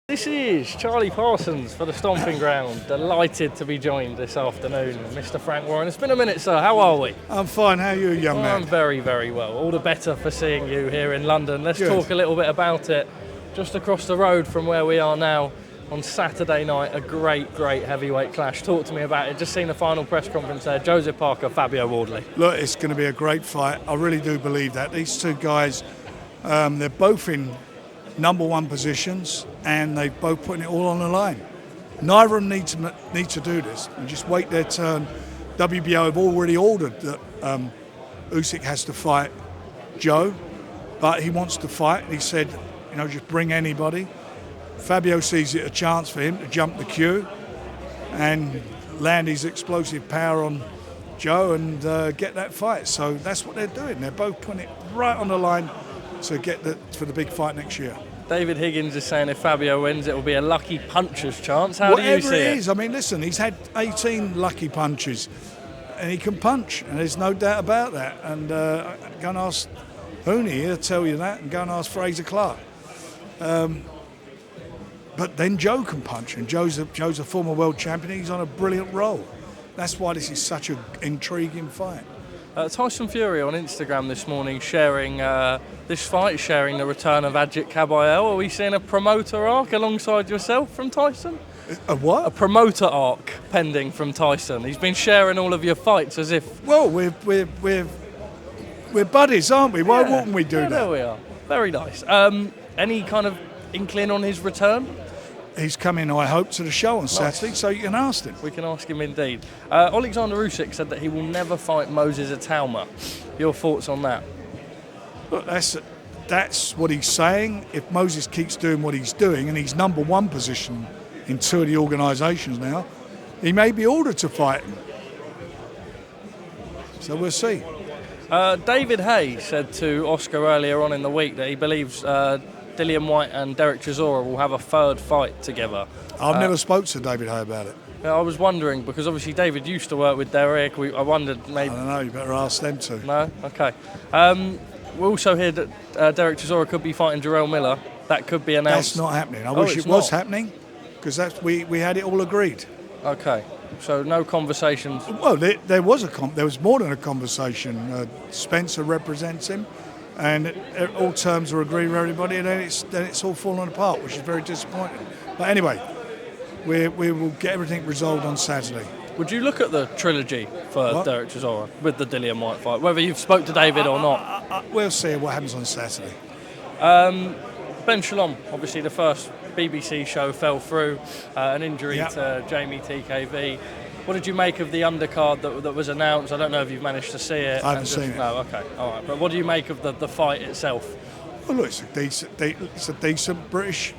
This is Charlie Parsons for the Stomping Ground. Delighted to be joined this afternoon, Mr. Frank Warren. It's been a minute, sir. How are we? I'm fine. How are you, young man? I'm very, very well. All the better for seeing you here in London. Let's Good. talk a little bit about it. Just across the road from where we are now on Saturday night, a great heavyweight clash. Talk to me about it. Just seen the final press conference there. Joseph Parker, Fabio Wardley. Look, it's going to be a great fight. I really do believe that. These two guys, they're both in number one positions and they're both putting it all on the line. Neither of them need to do this and just wait their turn. WBO have already ordered that Usyk has to fight Joe, but he wants to fight. He said, just bring anybody. Fabio sees it a chance for him to jump the queue and land his explosive power on Joe and get that fight. So that's what they're doing. They're both putting it right on the line to get for the big fight next year. David Higgins is saying if Fabio wins, it will be a lucky puncher's chance. How do you see it? Whatever it is. I mean, listen, he's had 18 lucky punches and he can punch, and there's no doubt about that. And go and ask Hooney, he'll tell you that, and go and ask Fraser Clark. But then Joe can punch, and Joe's a former world champion. He's on a brilliant roll. That's why this is such an intriguing fight. Tyson Fury on Instagram this morning sharing this fight, sharing the return of Ajit Kabayel. Are we seeing a promoter arc alongside yourself from Tyson? A what? A promoter arc pending from Tyson. He's been sharing all of your fights as if... Well, we're buddies, aren't we? Why wouldn't we do that? There we are. Very nice. Any kind of inkling on his return? He's coming, I hope, to the show on Saturday, so you can ask him. We can ask him indeed. Oleksandr Usyk said that he will never fight Moses Atauma. Your thoughts on that? Look, that's what he's saying. If Moses keeps doing what he's doing, and he's number one position in two of the organisations now, he may be ordered to fight him. So we'll see. David Hay said to Oscar earlier on in the week that he believes Dillian Whyte and Derek Chisora will have a third fight together. I've never spoke to David Hay about it. I was wondering, because obviously David used to work with Derek. I wondered maybe... I don't know, you better ask them too. No? Okay. We also hear that Derek Chisora could be fighting Jarrell Miller. That could be announced. That's not happening. I wish it was happening, because we had it all agreed. Okay. So no conversations. Well, there was more than a conversation. Spencer represents him, and all terms are agreed with everybody, and then it's all fallen apart, which is very disappointing. But anyway, we will get everything resolved on Saturday. Would you look at the trilogy for Derek Chisora with the Dillian Whyte fight, whether you've spoke to David or not? We'll see what happens on Saturday. Ben Shalom, obviously the first BBC show fell through, an injury to Jamie TKV. What did you make of the undercard that was announced? I don't know if you've managed to see it. I haven't seen it. No, okay, all right. But what do you make of the fight itself? Well, look, it's a decent British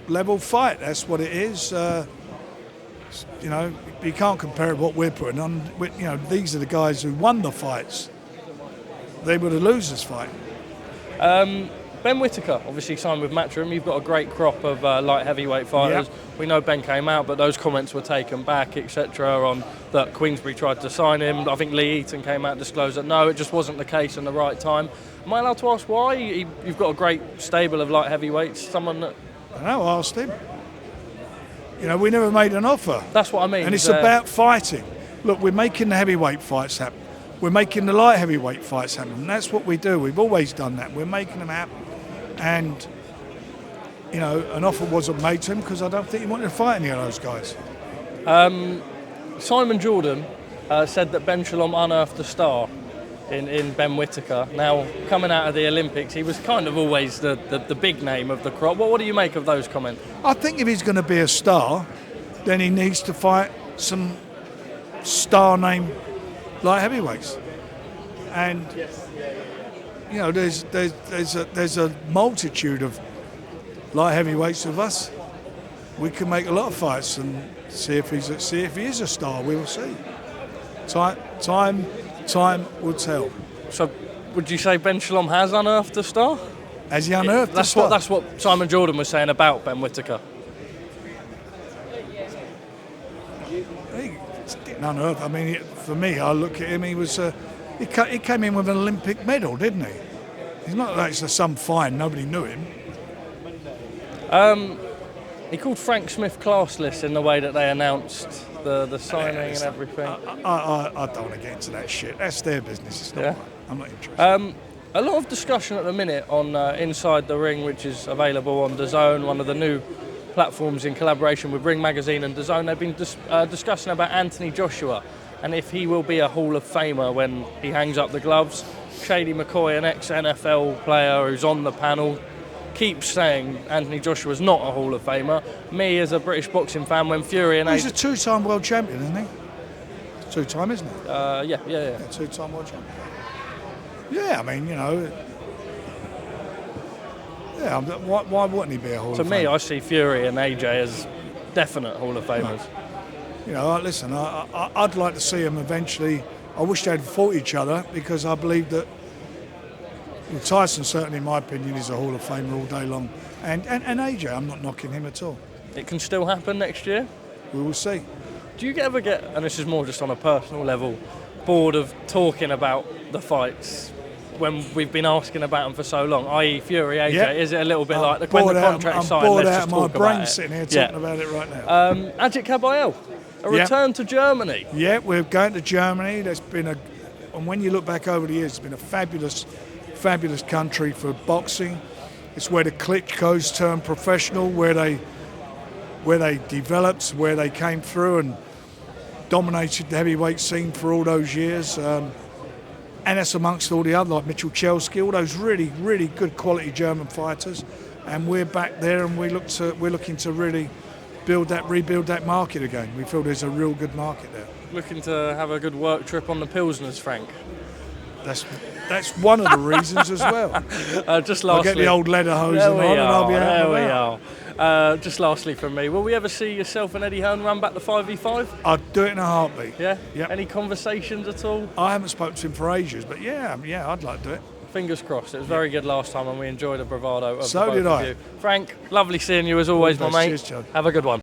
level fight. That's what it is. You can't compare it to what we're putting on. These are the guys who won the fights. They were the losers fight. Ben Whittaker obviously signed with Matchroom. You've got a great crop of light heavyweight fighters. Yep. We know Ben came out, but those comments were taken back, etc. On that Queensbury tried to sign him. I think Lee Eaton came out and disclosed that no, it just wasn't the case in the right time. Am I allowed to ask why? You've got a great stable of light heavyweights. Someone that... I know, I asked him. We never made an offer. That's what I mean. And it's about fighting. Look, we're making the heavyweight fights happen. We're making the light heavyweight fights happen. And that's what we do. We've always done that. We're making them happen. And, an offer wasn't made to him because I don't think he wanted to fight any of those guys. Simon Jordan said that Ben Shalom unearthed a star in Ben Whittaker. Now, coming out of the Olympics, he was kind of always the big name of the crop. What do you make of those comments? I think if he's going to be a star, then he needs to fight some star name light heavyweights. And there's a multitude of light heavyweights of us. We can make a lot of fights and see if he is a star. We will see. Time will tell. So, would you say Ben Shalom has unearthed a star? Has he unearthed a star? That's what Simon Jordan was saying about Ben Whittaker. He didn't unearth. I mean, for me, I look at him. He came in with an Olympic medal, didn't he? He's not like some fine. Nobody knew him. He called Frank Smith classless in the way that they announced the signing and everything. I don't want to get into that shit. That's their business. It's not Yeah. mine. I'm not interested. A lot of discussion at the minute on Inside the Ring, which is available on DAZN, one of the new platforms in collaboration with Ring Magazine and DAZN. They've been discussing about Anthony Joshua and if he will be a Hall of Famer when he hangs up the gloves. Shady McCoy, an ex-NFL player who's on the panel, keeps saying Anthony Joshua's not a Hall of Famer. Me, as a British boxing fan, when Fury and He's a two-time world champion, isn't he? Two-time, isn't he? Yeah. Two-time world champion. Yeah, I mean, you know. Yeah, why wouldn't he be a Hall of Famer? To me, I see Fury and AJ as definite Hall of Famers. No. You know, listen, I'd like to see them eventually. I wish they'd fought each other because I believe that Tyson, certainly in my opinion, is a Hall of Famer all day long. And AJ, I'm not knocking him at all. It can still happen next year? We will see. Do you ever get, and this is more just on a personal level, bored of talking about the fights when we've been asking about them for so long, i.e. Fury, AJ? Yeah. Is it a little bit like when the contract's signed, I'm bored let's out just of my talk brain about sitting here it? talking about it right now. Ajit Kabayel, a return to Germany. Yeah, we're going to Germany. There's been and when you look back over the years, it's been a fabulous country for boxing. It's where the Klitschko's turned professional, where they developed, where they came through and dominated the heavyweight scene for all those years. And that's amongst all the other, like Mitchell Chelsky, all those really, really good quality German fighters. And we're back there, and we're looking to really rebuild that market again. We feel there's a real good market there. Looking to have a good work trip on the Pilsners, Frank. That's one of the reasons as well. Just lastly, I'll get the old leather hose and I'll be out. There we are. Just lastly from me, will we ever see yourself and Eddie Hearn run back the 5v5? I'd do it in a heartbeat. Yeah? Yep. Any conversations at all? I haven't spoken to him for ages, but yeah, I'd like to do it. Fingers crossed. It was very good last time and we enjoyed the bravado of So the both did of I. you. Frank, lovely seeing you as always, my mate. Cheers, Charlie. Have a good one.